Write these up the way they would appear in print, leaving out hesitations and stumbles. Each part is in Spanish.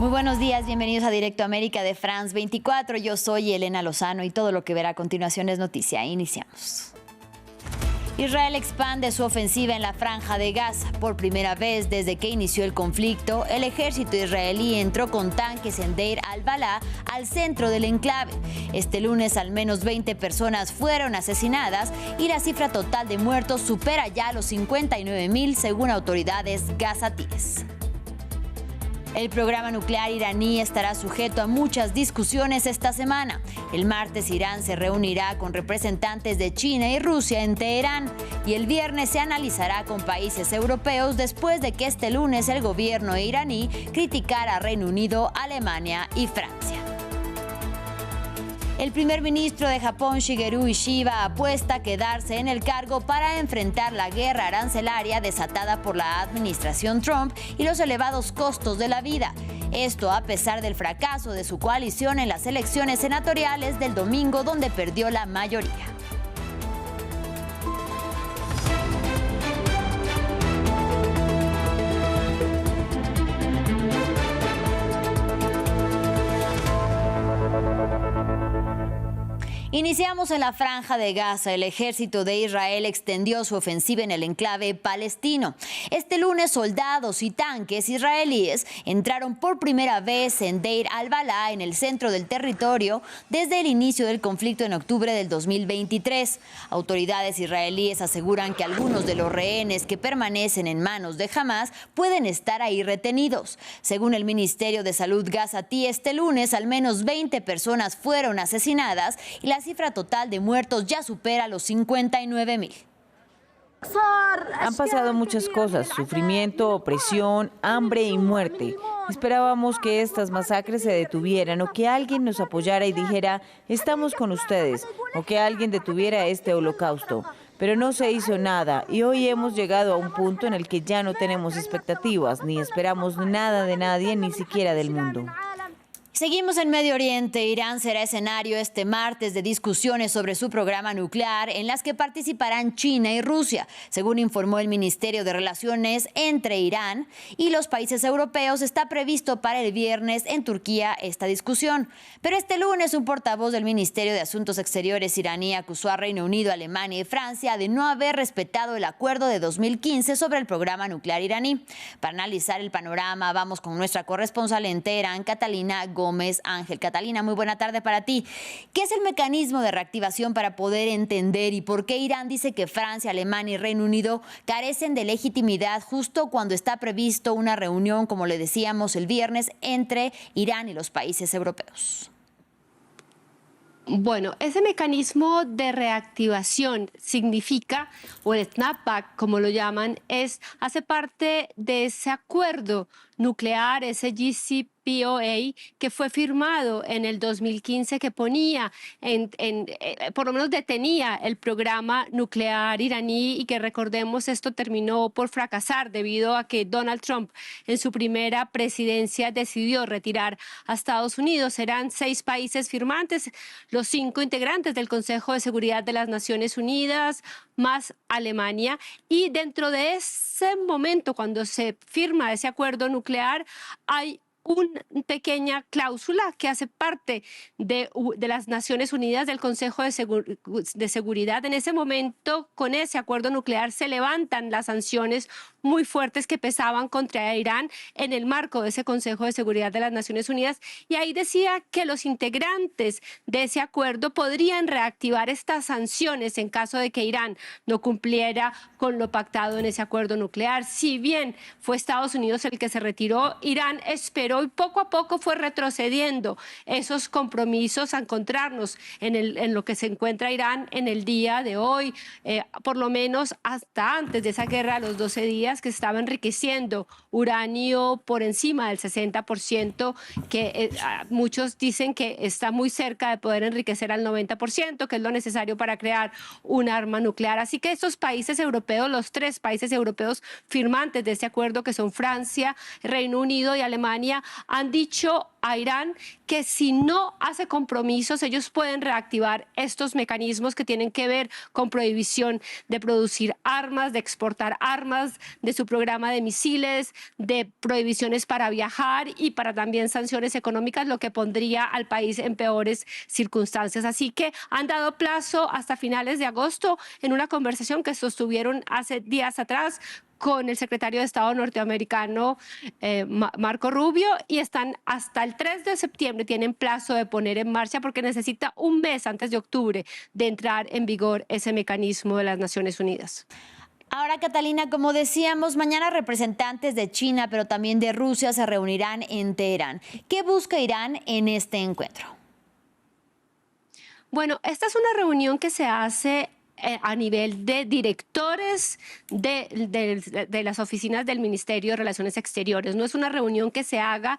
Muy buenos días, bienvenidos a Directo América de France 24. Yo soy Elena Lozano y todo lo que verá a continuación es noticia. Iniciamos. Israel expande su ofensiva en la Franja de Gaza. Por primera vez desde que inició el conflicto, el ejército israelí entró con tanques en Deir al-Balá, al centro del enclave. Este lunes al menos 20 personas fueron asesinadas y la cifra total de muertos supera ya los 59.000 según autoridades gazatíes. El programa nuclear iraní estará sujeto a muchas discusiones esta semana. El martes Irán se reunirá con representantes de China y Rusia en Teherán y el viernes se analizará con países europeos después de que este lunes el gobierno iraní criticara a Reino Unido, Alemania y Francia. El primer ministro de Japón, Shigeru Ishiba, apuesta a quedarse en el cargo para enfrentar la guerra arancelaria desatada por la administración Trump y los elevados costos de la vida. Esto a pesar del fracaso de su coalición en las elecciones senatoriales del domingo, donde perdió la mayoría. Iniciamos en la Franja de Gaza. El ejército de Israel extendió su ofensiva en el enclave palestino. Este lunes, soldados y tanques israelíes entraron por primera vez en Deir al-Balá, en el centro del territorio, desde el inicio del conflicto en octubre del 2023. Autoridades israelíes aseguran que algunos de los rehenes que permanecen en manos de Hamás pueden estar ahí retenidos. Según el Ministerio de Salud gazatí, este lunes al menos 20 personas fueron asesinadas y la cifra total de muertos ya supera los 59.000. Han pasado muchas cosas: sufrimiento, opresión, hambre y muerte. Esperábamos que estas masacres se detuvieran o que alguien nos apoyara y dijera, estamos con ustedes, o que alguien detuviera este holocausto. Pero no se hizo nada y hoy hemos llegado a un punto en el que ya no tenemos expectativas, ni esperamos nada de nadie, ni siquiera del mundo. Seguimos en Medio Oriente. Irán será escenario este martes de discusiones sobre su programa nuclear en las que participarán China y Rusia. Según informó el Ministerio de Relaciones entre Irán y los países europeos, está previsto para el viernes en Turquía esta discusión. Pero este lunes un portavoz del Ministerio de Asuntos Exteriores iraní acusó a Reino Unido, Alemania y Francia de no haber respetado el acuerdo de 2015 sobre el programa nuclear iraní. Para analizar el panorama, vamos con nuestra corresponsal en Teherán, Catalina Gómez Ángel. Catalina, muy buena tarde para ti. ¿Qué es el mecanismo de reactivación para poder entender y por qué Irán dice que Francia, Alemania y Reino Unido carecen de legitimidad justo cuando está previsto una reunión, como le decíamos, el viernes entre Irán y los países europeos? Bueno, ese mecanismo de reactivación significa, o el snapback, como lo llaman, hace parte de ese acuerdo nuclear, ese JCPOA, que fue firmado en el 2015, que ponía, por lo menos detenía el programa nuclear iraní y que, recordemos, esto terminó por fracasar debido a que Donald Trump en su primera presidencia decidió retirar a Estados Unidos. Eran 6 países firmantes, los 5 integrantes del Consejo de Seguridad de las Naciones Unidas, más Alemania, y dentro de ese momento, cuando se firma ese acuerdo nuclear, hay una pequeña cláusula que hace parte de las Naciones Unidas, del Consejo de Seguridad. En ese momento, con ese acuerdo nuclear, se levantan las sanciones muy fuertes que pesaban contra Irán en el marco de ese Consejo de Seguridad de las Naciones Unidas. Y ahí decía que los integrantes de ese acuerdo podrían reactivar estas sanciones en caso de que Irán no cumpliera con lo pactado en ese acuerdo nuclear. Si bien fue Estados Unidos el que se retiró, Irán esperó y poco a poco fue retrocediendo esos compromisos a encontrarnos en lo que se encuentra Irán en el día de hoy, por lo menos hasta antes de esa guerra, a los 12 días, que estaba enriqueciendo uranio por encima del 60%, que muchos dicen que está muy cerca de poder enriquecer al 90%, que es lo necesario para crear un arma nuclear. Así que estos países europeos, los 3 países europeos firmantes de este acuerdo, que son Francia, Reino Unido y Alemania, han dicho a Irán que si no hace compromisos, ellos pueden reactivar estos mecanismos que tienen que ver con prohibición de producir armas, de exportar armas, de su programa de misiles, de prohibiciones para viajar y para también sanciones económicas, lo que pondría al país en peores circunstancias. Así que han dado plazo hasta finales de agosto en una conversación que sostuvieron hace días atrás con el secretario de Estado norteamericano Marco Rubio, y están hasta el 3 de septiembre, tienen plazo de poner en marcha porque necesita un mes antes de octubre de entrar en vigor ese mecanismo de las Naciones Unidas. Ahora, Catalina, como decíamos, mañana representantes de China, pero también de Rusia, se reunirán en Teherán. ¿Qué busca Irán en este encuentro? Bueno, esta es una reunión que se hace a nivel de directores de las oficinas del Ministerio de Relaciones Exteriores. No es una reunión que se haga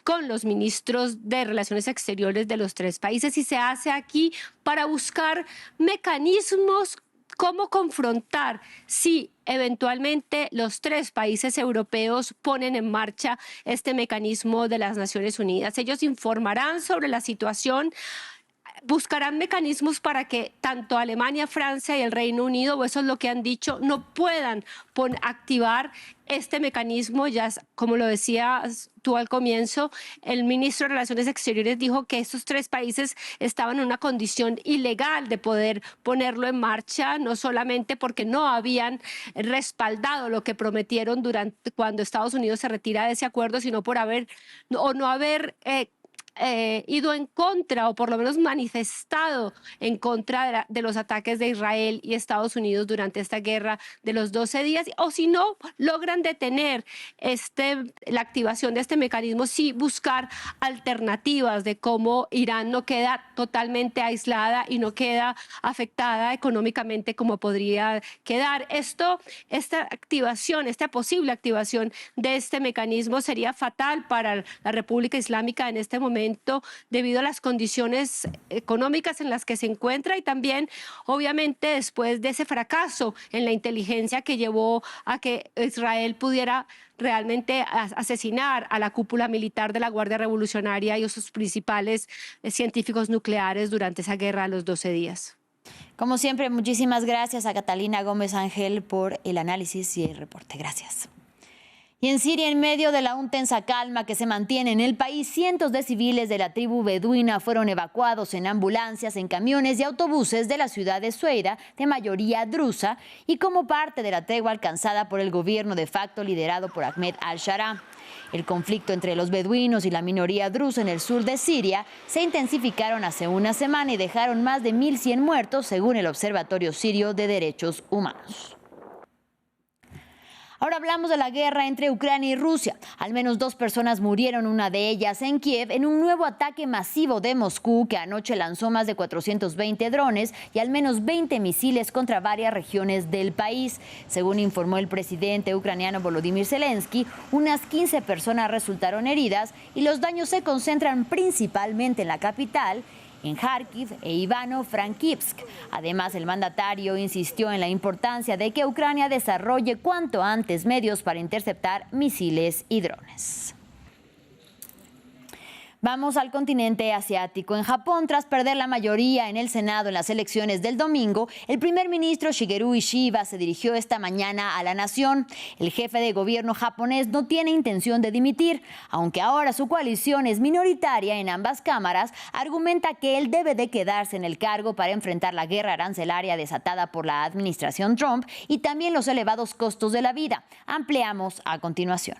con los ministros de Relaciones Exteriores de los tres países, y se hace aquí para buscar mecanismos cómo confrontar si eventualmente los tres países europeos ponen en marcha este mecanismo de las Naciones Unidas. Ellos informarán sobre la situación, buscarán mecanismos para que tanto Alemania, Francia y el Reino Unido, o eso es lo que han dicho, no puedan activar este mecanismo. Ya, como lo decías tú al comienzo, el ministro de Relaciones Exteriores dijo que estos tres países estaban en una condición ilegal de poder ponerlo en marcha, no solamente porque no habían respaldado lo que prometieron cuando Estados Unidos se retira de ese acuerdo, sino por no haber ido en contra, o por lo menos manifestado en contra de los ataques de Israel y Estados Unidos durante esta guerra de los 12 días, o si no logran detener la activación de este mecanismo, sí buscar alternativas de cómo Irán no queda totalmente aislada y no queda afectada económicamente como podría quedar. Esta posible activación de este mecanismo sería fatal para la República Islámica en este momento, debido a las condiciones económicas en las que se encuentra, y también obviamente después de ese fracaso en la inteligencia que llevó a que Israel pudiera realmente asesinar a la cúpula militar de la Guardia Revolucionaria y a sus principales científicos nucleares durante esa guerra de los 12 días. Como siempre, muchísimas gracias a Catalina Gómez Ángel por el análisis y el reporte. Gracias. Y en Siria, en medio de la aún tensa calma que se mantiene en el país, cientos de civiles de la tribu beduina fueron evacuados en ambulancias, en camiones y autobuses de la ciudad de Sueira, de mayoría drusa, y como parte de la tregua alcanzada por el gobierno de facto liderado por Ahmed al-Shara. El conflicto entre los beduinos y la minoría drusa en el sur de Siria se intensificaron hace una semana y dejaron más de 1.100 muertos, según el Observatorio Sirio de Derechos Humanos. Ahora hablamos de la guerra entre Ucrania y Rusia. Al menos 2 personas murieron, una de ellas en Kiev, en un nuevo ataque masivo de Moscú, que anoche lanzó más de 420 drones y al menos 20 misiles contra varias regiones del país. Según informó el presidente ucraniano Volodymyr Zelensky, unas 15 personas resultaron heridas y los daños se concentran principalmente en la capital, en Kharkiv e Ivano-Frankivsk. Además, el mandatario insistió en la importancia de que Ucrania desarrolle cuanto antes medios para interceptar misiles y drones. Vamos al continente asiático. En Japón, tras perder la mayoría en el Senado en las elecciones del domingo, el primer ministro Shigeru Ishiba se dirigió esta mañana a la nación. El jefe de gobierno japonés no tiene intención de dimitir, aunque ahora su coalición es minoritaria en ambas cámaras. Argumenta que él debe de quedarse en el cargo para enfrentar la guerra arancelaria desatada por la administración Trump y también los elevados costos de la vida. Ampliamos a continuación.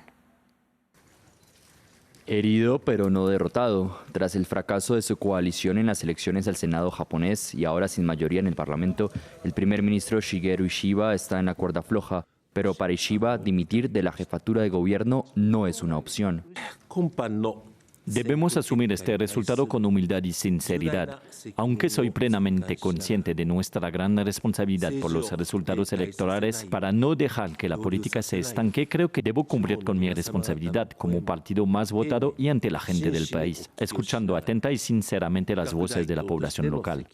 Herido pero no derrotado. Tras el fracaso de su coalición en las elecciones al Senado japonés y ahora sin mayoría en el Parlamento, el primer ministro Shigeru Ishiba está en la cuerda floja. Pero para Ishiba, dimitir de la jefatura de gobierno no es una opción. Debemos asumir este resultado con humildad y sinceridad. Aunque soy plenamente consciente de nuestra gran responsabilidad por los resultados electorales, para no dejar que la política se estanque, creo que debo cumplir con mi responsabilidad como partido más votado y ante la gente del país, escuchando atenta y sinceramente las voces de la población local.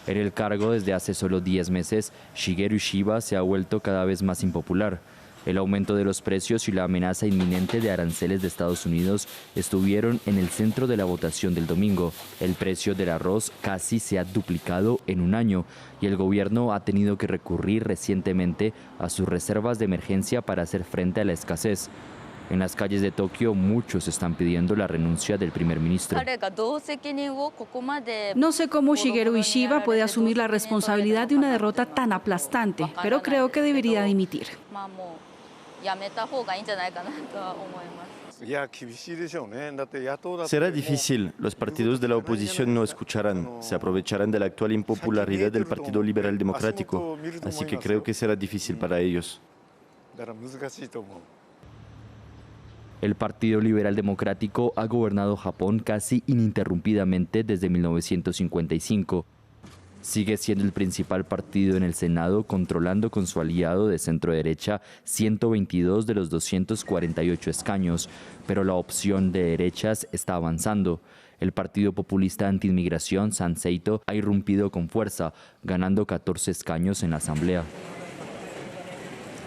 En el cargo desde hace solo 10 meses, Shigeru Ishiba se ha vuelto cada vez más impopular. El aumento de los precios y la amenaza inminente de aranceles de Estados Unidos estuvieron en el centro de la votación del domingo. El precio del arroz casi se ha duplicado en un año y el gobierno ha tenido que recurrir recientemente a sus reservas de emergencia para hacer frente a la escasez. En las calles de Tokio, muchos están pidiendo la renuncia del primer ministro. No sé cómo Shigeru Ishiba puede asumir la responsabilidad de una derrota tan aplastante, pero creo que debería dimitir. Será difícil. Los partidos de la oposición no escucharán. Se aprovecharán de la actual impopularidad del Partido Liberal Democrático. Así que creo que será difícil para ellos. El Partido Liberal Democrático ha gobernado Japón casi ininterrumpidamente desde 1955. Sigue siendo el principal partido en el Senado, controlando con su aliado de centro-derecha 122 de los 248 escaños, pero la opción de derechas está avanzando. El partido populista anti-inmigración, Sanseito, ha irrumpido con fuerza, ganando 14 escaños en la Asamblea.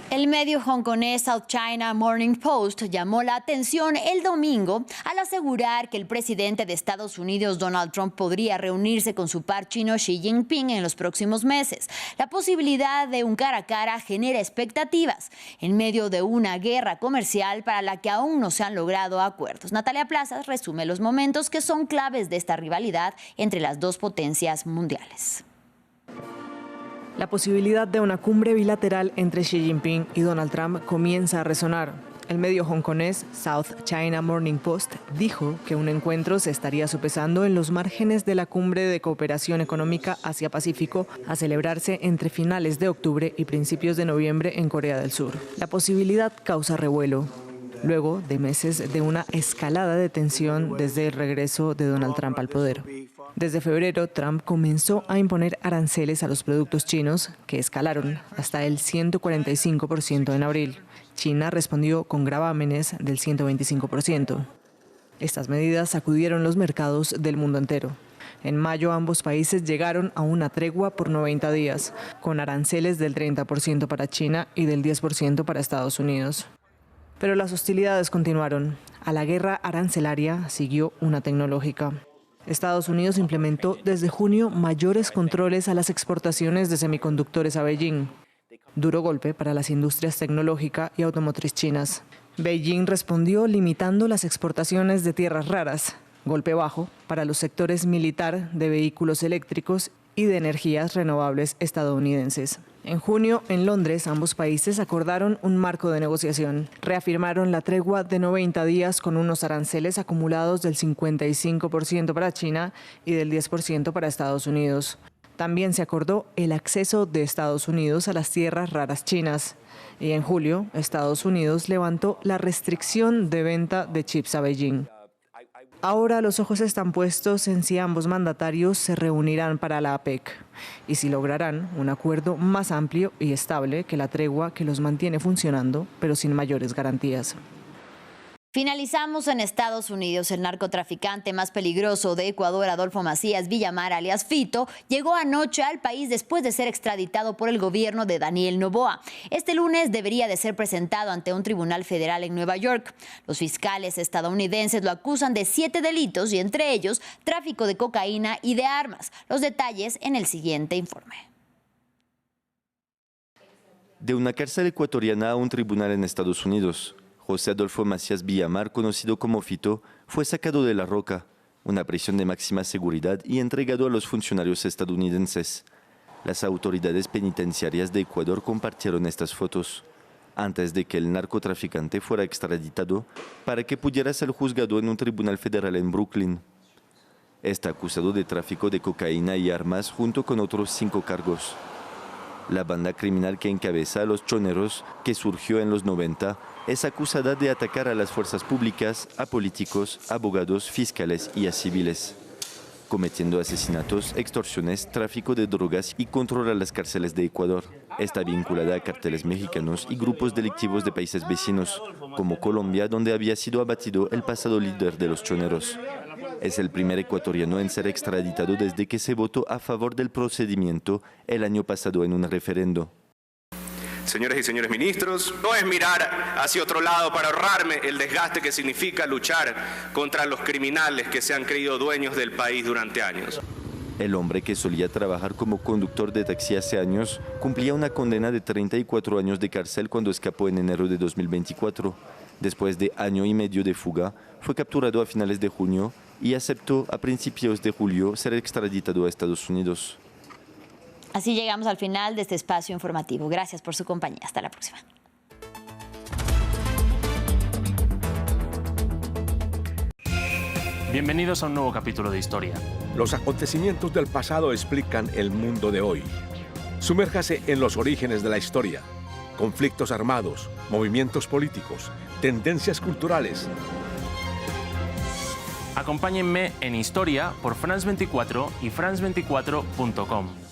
El medio hongkonés South China Morning Post llamó la atención el domingo al asegurar que el presidente de Estados Unidos, Donald Trump, podría reunirse con su par chino Xi Jinping en los próximos meses. La posibilidad de un cara a cara genera expectativas en medio de una guerra comercial para la que aún no se han logrado acuerdos. Natalia Plazas resume los momentos que son claves de esta rivalidad entre las dos potencias mundiales. La posibilidad de una cumbre bilateral entre Xi Jinping y Donald Trump comienza a resonar. El medio hongkonés South China Morning Post dijo que un encuentro se estaría sopesando en los márgenes de la cumbre de cooperación económica Asia-Pacífico a celebrarse entre finales de octubre y principios de noviembre en Corea del Sur. La posibilidad causa revuelo, luego de meses de una escalada de tensión desde el regreso de Donald Trump al poder. Desde febrero, Trump comenzó a imponer aranceles a los productos chinos, que escalaron hasta el 145% en abril. China respondió con gravámenes del 125%. Estas medidas sacudieron los mercados del mundo entero. En mayo, ambos países llegaron a una tregua por 90 días, con aranceles del 30% para China y del 10% para Estados Unidos. Pero las hostilidades continuaron. A la guerra arancelaria siguió una tecnológica. Estados Unidos implementó desde junio mayores controles a las exportaciones de semiconductores a Beijing. Duro golpe para las industrias tecnológica y automotriz chinas. Beijing respondió limitando las exportaciones de tierras raras. Golpe bajo para los sectores militar, de vehículos eléctricos y de energías renovables estadounidenses. En junio, en Londres, ambos países acordaron un marco de negociación. Reafirmaron la tregua de 90 días con unos aranceles acumulados del 55% para China y del 10% para Estados Unidos. También se acordó el acceso de Estados Unidos a las tierras raras chinas. Y en julio, Estados Unidos levantó la restricción de venta de chips a Beijing. Ahora los ojos están puestos en si ambos mandatarios se reunirán para la APEC y si lograrán un acuerdo más amplio y estable que la tregua que los mantiene funcionando, pero sin mayores garantías. Finalizamos en Estados Unidos. El narcotraficante más peligroso de Ecuador, Adolfo Macías Villamar, alias Fito, llegó anoche al país después de ser extraditado por el gobierno de Daniel Noboa. Este lunes debería de ser presentado ante un tribunal federal en Nueva York. Los fiscales estadounidenses lo acusan de 7 delitos y entre ellos tráfico de cocaína y de armas. Los detalles en el siguiente informe. De una cárcel ecuatoriana a un tribunal en Estados Unidos. José Adolfo Macías Villamar, conocido como Fito, fue sacado de La Roca, una prisión de máxima seguridad, y entregado a los funcionarios estadounidenses. Las autoridades penitenciarias de Ecuador compartieron estas fotos, antes de que el narcotraficante fuera extraditado para que pudiera ser juzgado en un tribunal federal en Brooklyn. Está acusado de tráfico de cocaína y armas junto con otros 5 cargos. La banda criminal que encabeza a los choneros, que surgió en los 90, es acusada de atacar a las fuerzas públicas, a políticos, abogados, fiscales y a civiles, cometiendo asesinatos, extorsiones, tráfico de drogas y controla las cárceles de Ecuador. Está vinculada a carteles mexicanos y grupos delictivos de países vecinos, como Colombia, donde había sido abatido el pasado líder de los choneros. Es el primer ecuatoriano en ser extraditado desde que se votó a favor del procedimiento el año pasado en un referendo. Señores y señores ministros, no es mirar hacia otro lado para ahorrarme el desgaste que significa luchar contra los criminales que se han creído dueños del país durante años. El hombre, que solía trabajar como conductor de taxi hace años, cumplía una condena de 34 años de cárcel cuando escapó en enero de 2024. Después de año y medio de fuga, fue capturado a finales de junio y aceptó a principios de julio ser extraditado a Estados Unidos. Así llegamos al final de este espacio informativo. Gracias por su compañía. Hasta la próxima. Bienvenidos a un nuevo capítulo de Historia. Los acontecimientos del pasado explican el mundo de hoy. Sumérjase en los orígenes de la historia. Conflictos armados, movimientos políticos, tendencias culturales. Acompáñenme en Historia por France 24 y france24.com.